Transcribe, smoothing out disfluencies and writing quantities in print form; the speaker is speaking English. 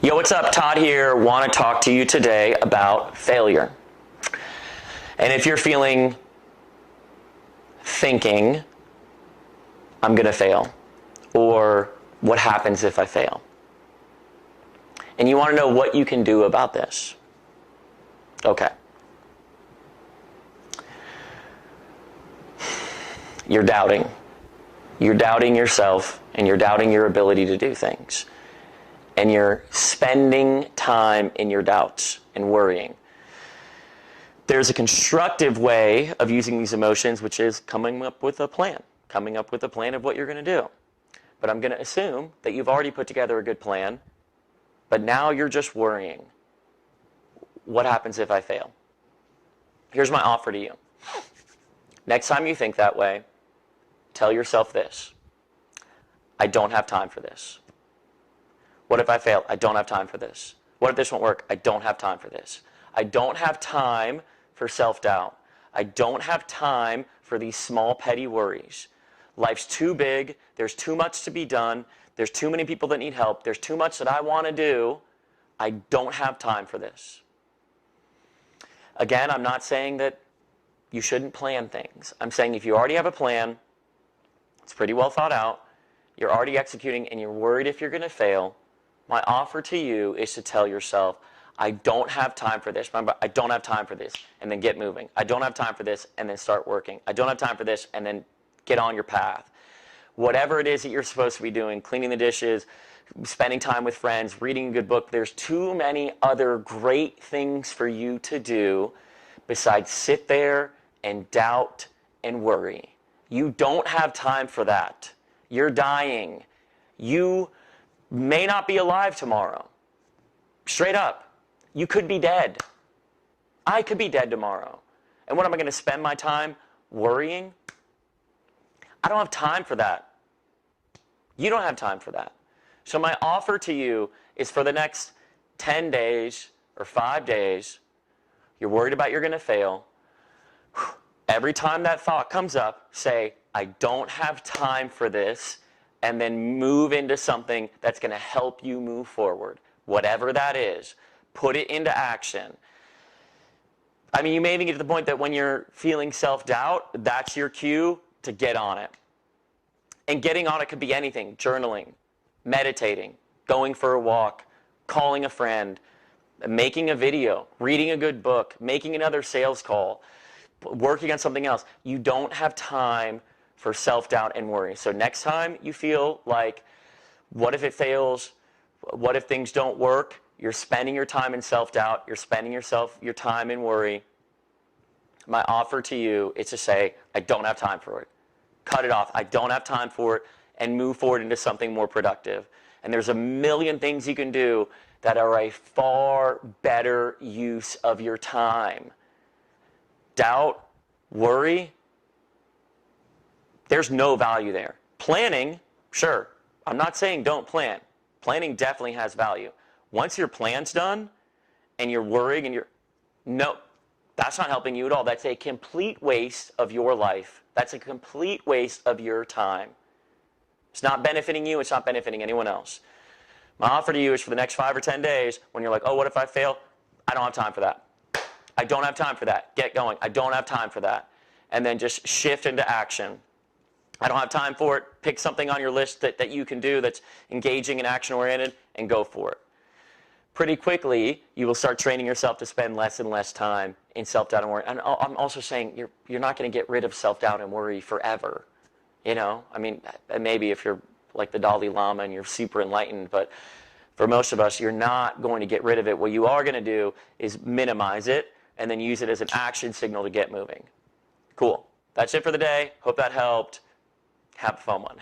Yo, what's up? Todd here. Want to talk to you today about failure. And if you're thinking, I'm going to fail, or what happens if I fail? And you want to know what you can do about this. Okay. You're doubting. You're doubting yourself, and you're doubting your ability to do things. And you're spending time in your doubts and worrying. There's a constructive way of using these emotions, which is coming up with a plan of what you're going to do. But I'm going to assume that you've already put together a good plan, but now you're just worrying. What happens if I fail? Here's my offer to you. Next time you think that way, tell yourself this: I don't have time for this. What if I fail? I don't have time for this. What if this won't work? I don't have time for this. I don't have time for self-doubt. I don't have time for these small, petty worries. Life's too big. There's too much to be done. There's too many people that need help. There's too much that I want to do. I don't have time for this. Again, I'm not saying that you shouldn't plan things. I'm saying if you already have a plan, it's pretty well thought out, you're already executing, and you're worried if you're going to fail, my offer to you is to tell yourself, I don't have time for this. Remember, I don't have time for this, and then get moving. I don't have time for this, and then start working. I don't have time for this, and then get on your path. Whatever it is that you're supposed to be doing, cleaning the dishes, spending time with friends, reading a good book, there's too many other great things for you to do besides sit there and doubt and worry. You don't have time for that. You're dying. You may not be alive tomorrow. Straight up. You could be dead. I could be dead tomorrow. And what am I going to spend my time worrying? I don't have time for that. You don't have time for that. So my offer to you is for the next 10 days or 5 days, you're worried about you're going to fail. Every time that thought comes up, say, I don't have time for this, and then move into something that's going to help you move forward. Whatever that is, put it into action. I mean, you may even get to the point that when you're feeling self-doubt, that's your cue to get on it. And getting on it could be anything: journaling, meditating, going for a walk, calling a friend, making a video, reading a good book, making another sales call, working on something else. You don't have time for self-doubt and worry. So next time you feel like, what if it fails? What if things don't work? You're spending your time in self-doubt. You're spending your time in worry. My offer to you is to say, I don't have time for it. Cut it off. I don't have time for it, and move forward into something more productive. And there's a million things you can do that are a far better use of your time. Doubt, worry, there's no value there. Planning, sure. I'm not saying don't plan. Planning definitely has value. Once your plan's done and you're worrying and no, that's not helping you at all. That's a complete waste of your life. That's a complete waste of your time. It's not benefiting you. It's not benefiting anyone else. My offer to you is for the next 5 or 10 days, when you're like, oh, what if I fail? I don't have time for that. I don't have time for that. Get going. I don't have time for that. And then just shift into action. I don't have time for it. Pick something on your list that you can do that's engaging and action-oriented, and go for it. Pretty quickly, you will start training yourself to spend less and less time in self-doubt and worry. And I'm also saying you're not going to get rid of self-doubt and worry forever. You know, I mean, maybe if you're like the Dalai Lama and you're super enlightened, but for most of us, you're not going to get rid of it. What you are going to do is minimize it and then use it as an action signal to get moving. Cool. That's it for the day. Hope that helped. Have a fun one.